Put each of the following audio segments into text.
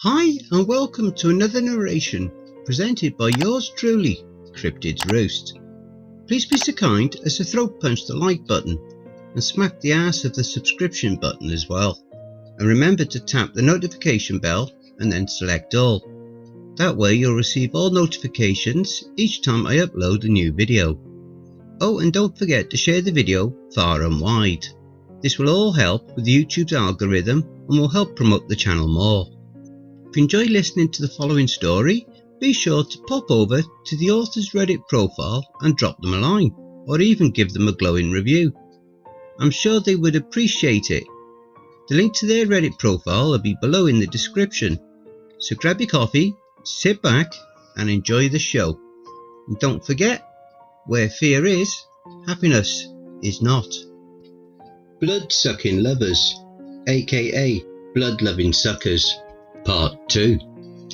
Hi and welcome to another narration presented by yours truly, Cryptids Roost. Please be so kind as to throat punch the like button and smack the ass of the subscription button as well. And remember to tap the notification bell and then select all. That way you'll receive all notifications each time I upload a new video. Oh, and don't forget to share the video far and wide. This will all help with YouTube's algorithm and will help promote the channel more. If you enjoy listening to the following story, be sure to pop over to the author's Reddit profile and drop them a line, or even give them a glowing review. I'm sure they would appreciate it. The link to their Reddit profile will be below in the description. So grab your coffee, sit back and enjoy the show. And don't forget, where fear is, happiness is not. Blood-sucking lovers, aka blood-loving suckers. Part 2.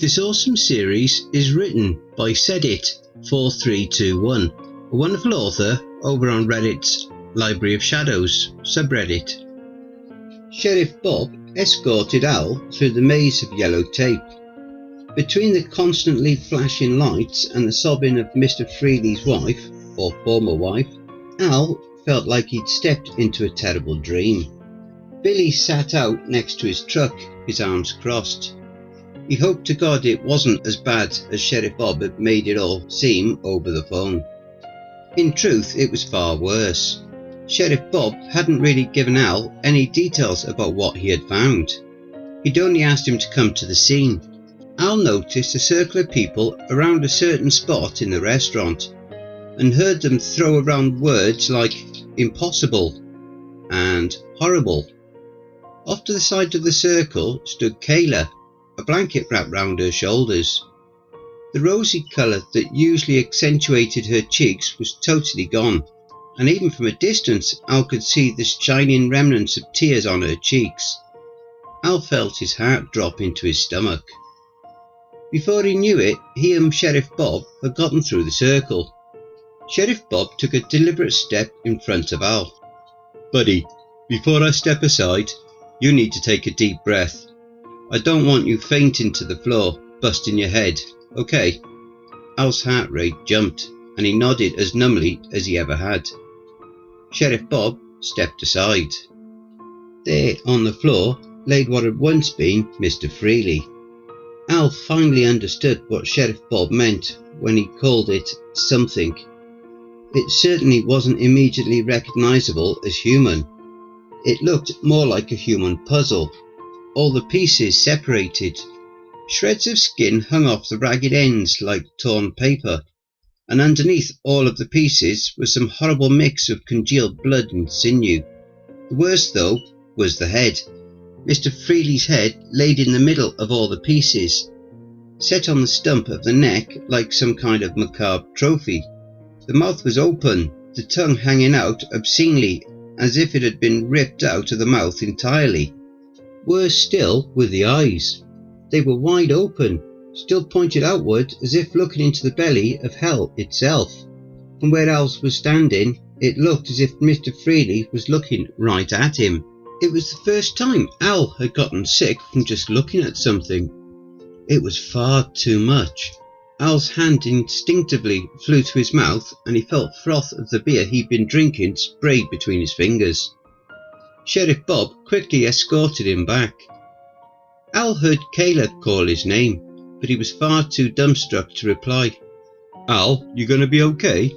This awesome series is written by SaidIt4321, a wonderful author over on Reddit's LibraryOfShadows subreddit. Sheriff Bob escorted Al through the maze of yellow tape. Between the constantly flashing lights and the sobbing of Mr. Freely's wife, or former wife, Al felt like he'd stepped into a terrible dream. Billy sat out next to his truck, his arms crossed. He hoped to God it wasn't as bad as Sheriff Bob had made it all seem over the phone. In truth, it was far worse. Sheriff Bob hadn't really given Al any details about what he had found. He'd only asked him to come to the scene. Al noticed a circle of people around a certain spot in the restaurant and heard them throw around words like impossible and horrible. Off to the side of the circle stood Kayla, a blanket wrapped round her shoulders. The rosy colour that usually accentuated her cheeks was totally gone, and even from a distance Al could see the shining remnants of tears on her cheeks. Al felt his heart drop into his stomach. Before he knew it, he and Sheriff Bob had gotten through the circle. Sheriff Bob took a deliberate step in front of Al. "Buddy, before I step aside, you need to take a deep breath. I don't want you fainting to the floor, busting your head, okay?" Al's heart rate jumped, and he nodded as numbly as he ever had. Sheriff Bob stepped aside. There, on the floor, laid what had once been Mr. Freely. Al finally understood what Sheriff Bob meant when he called it something. It certainly wasn't immediately recognisable as human. It looked more like a human puzzle. All the pieces separated. Shreds of skin hung off the ragged ends like torn paper, and underneath all of the pieces was some horrible mix of congealed blood and sinew. The worst, though, was the head. Mr. Freely's head laid in the middle of all the pieces, set on the stump of the neck like some kind of macabre trophy. The mouth was open, the tongue hanging out obscenely as if it had been ripped out of the mouth entirely. Worse still were the eyes. They were wide open, still pointed outward as if looking into the belly of hell itself. From where Al was standing, it looked as if Mr. Freely was looking right at him. It was the first time Al had gotten sick from just looking at something. It was far too much. Al's hand instinctively flew to his mouth and he felt froth of the beer he'd been drinking sprayed between his fingers. Sheriff Bob quickly escorted him back. Al heard Kayla call his name, but he was far too dumbstruck to reply. "Al, you gonna be okay?"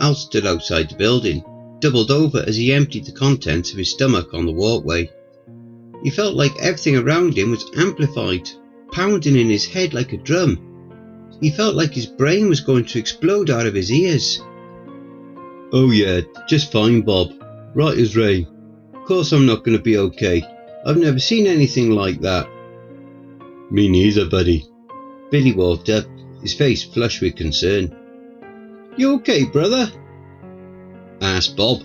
Al stood outside the building, doubled over as he emptied the contents of his stomach on the walkway. He felt like everything around him was amplified, pounding in his head like a drum. He felt like his brain was going to explode out of his ears. "Oh yeah, just fine, Bob. Right as rain. Of course I'm not going to be okay. I've never seen anything like that." "Me neither, buddy." Billy walked up, his face flushed with concern. "You okay, brother?" asked Bob.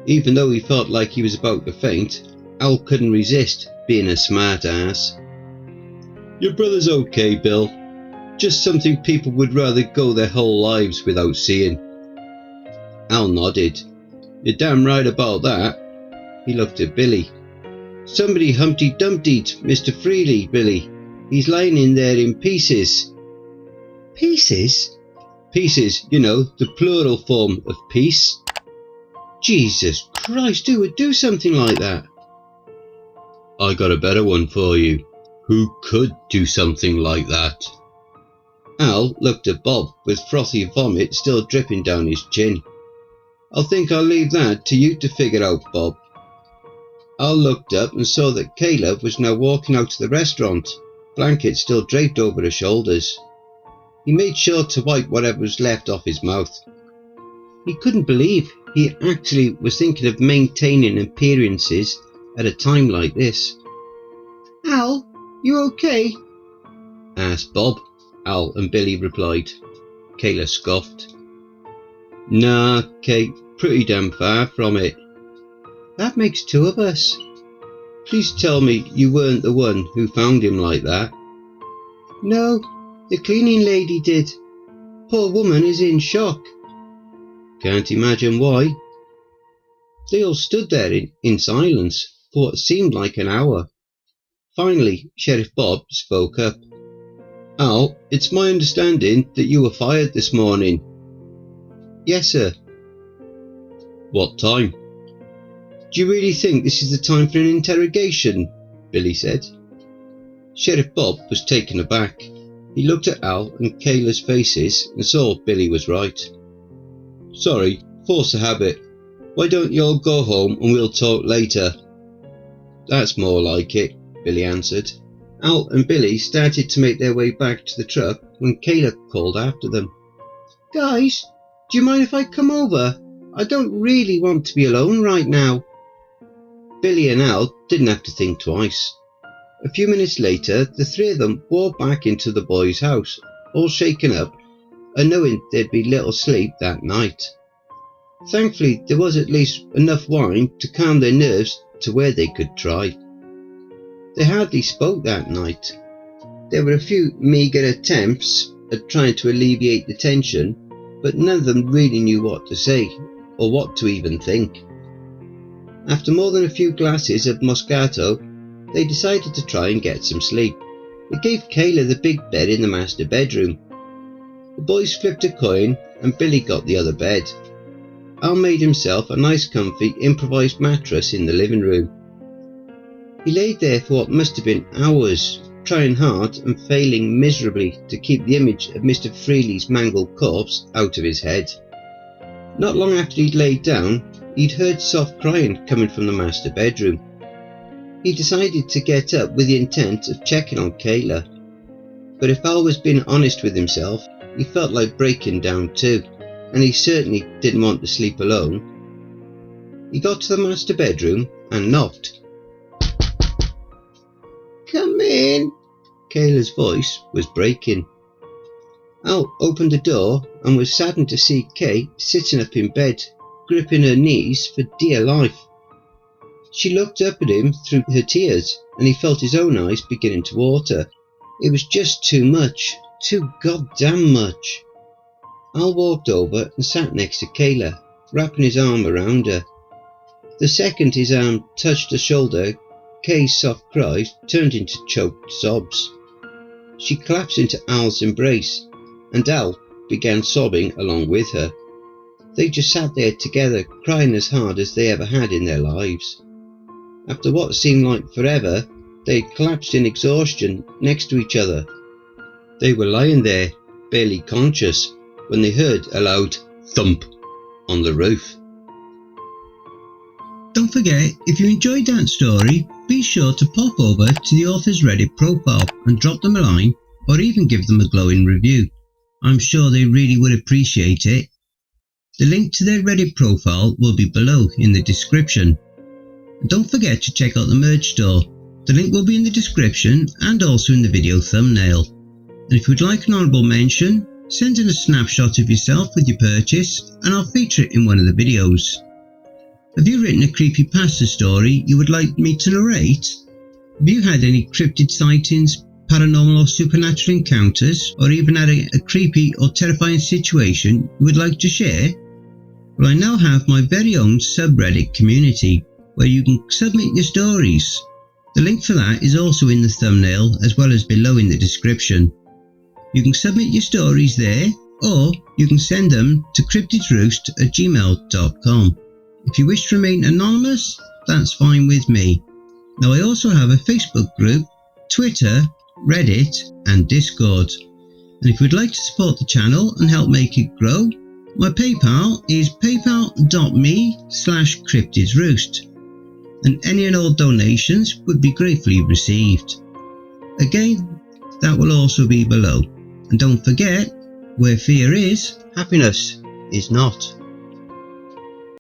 Even though he felt like he was about to faint, Al couldn't resist being a smart ass. "Your brother's okay, Bill. Just something people would rather go their whole lives without seeing." Al nodded. "You're damn right about that." He looked at Billy. "Somebody Humpty Dumpty'd Mr. Freely, Billy. He's lying in there in pieces. Pieces? Pieces, you know, the plural form of piece. Jesus Christ, who would do something like that? I got a better one for you. Who could do something like that? Al looked at Bob with frothy vomit still dripping down his chin. I think I'll leave that to you to figure out, Bob. Al looked up and saw that Caleb was now walking out of the restaurant, blanket still draped over her shoulders. He made sure to wipe whatever was left off his mouth. He couldn't believe he actually was thinking of maintaining appearances at a time like this. Al, you okay? Asked Bob. Al and Billy replied. Kayla scoffed. Nah, Kate, pretty damn far from it. That makes two of us. Please tell me you weren't the one who found him like that. No, the cleaning lady did. Poor woman is in shock. Can't imagine why. They all stood there in silence for what seemed like an hour. Finally, Sheriff Bob spoke up. Al, it's my understanding that you were fired this morning. Yes, sir. What time? Do you really think this is the time for an interrogation? Billy said. Sheriff Bob was taken aback. He looked at Al and Kayla's faces and saw Billy was right. Sorry, force of habit. Why don't you all go home and we'll talk later? That's more like it, Billy answered. Al and Billy started to make their way back to the truck when Kayla called after them. Guys, do you mind if I come over? I don't really want to be alone right now. Billy and Al didn't have to think twice. A few minutes later, the three of them walked back into the boys' house, all shaken up and knowing there'd be little sleep that night. Thankfully, there was at least enough wine to calm their nerves to where they could try. They hardly spoke that night. There were a few meagre attempts at trying to alleviate the tension, but none of them really knew what to say or what to even think. After more than a few glasses of Moscato, they decided to try and get some sleep. They gave Kayla the big bed in the master bedroom. The boys flipped a coin and Billy got the other bed. Al made himself a nice comfy improvised mattress in the living room. He laid there for what must have been hours, trying hard and failing miserably to keep the image of Mr. Freely's mangled corpse out of his head. Not long after he'd laid down, he'd heard soft crying coming from the master bedroom. He decided to get up with the intent of checking on Kayla. But if Al was being honest with himself, he felt like breaking down too, and he certainly didn't want to sleep alone. He got to the master bedroom and knocked. Come in, Kayla's voice was breaking. Al opened the door and was saddened to see Kay sitting up in bed, gripping her knees for dear life. She looked up at him through her tears and he felt his own eyes beginning to water. It was just too much, too goddamn much. Al walked over and sat next to Kayla, wrapping his arm around her. The second his arm touched her shoulder, Kay's soft cries turned into choked sobs. She collapsed into Al's embrace, and Al began sobbing along with her. They just sat there together, crying as hard as they ever had in their lives. After what seemed like forever, they collapsed in exhaustion next to each other. They were lying there, barely conscious, when they heard a loud thump on the roof. Don't forget, if you enjoyed that story, be sure to pop over to the author's Reddit profile and drop them a line or even give them a glowing review. I'm sure they really would appreciate it. The link to their Reddit profile will be below in the description. And don't forget to check out the merch store. The link will be in the description and also in the video thumbnail. And if you would like an honourable mention, send in a snapshot of yourself with your purchase and I'll feature it in one of the videos. Have you written a creepypasta story you would like me to narrate? Have you had any cryptid sightings, paranormal or supernatural encounters, or even had a creepy or terrifying situation you would like to share? Well, I now have my very own subreddit community where you can submit your stories. The link for that is also in the thumbnail as well as below in the description. You can submit your stories there, or you can send them to cryptidsroost@gmail.com. If you wish to remain anonymous, that's fine with me. Now I also have a Facebook group, Twitter, Reddit and Discord. And if you'd like to support the channel and help make it grow, my PayPal is paypal.me/cryptidsroost. And any and all donations would be gratefully received. Again, that will also be below. And don't forget, where fear is, happiness is not.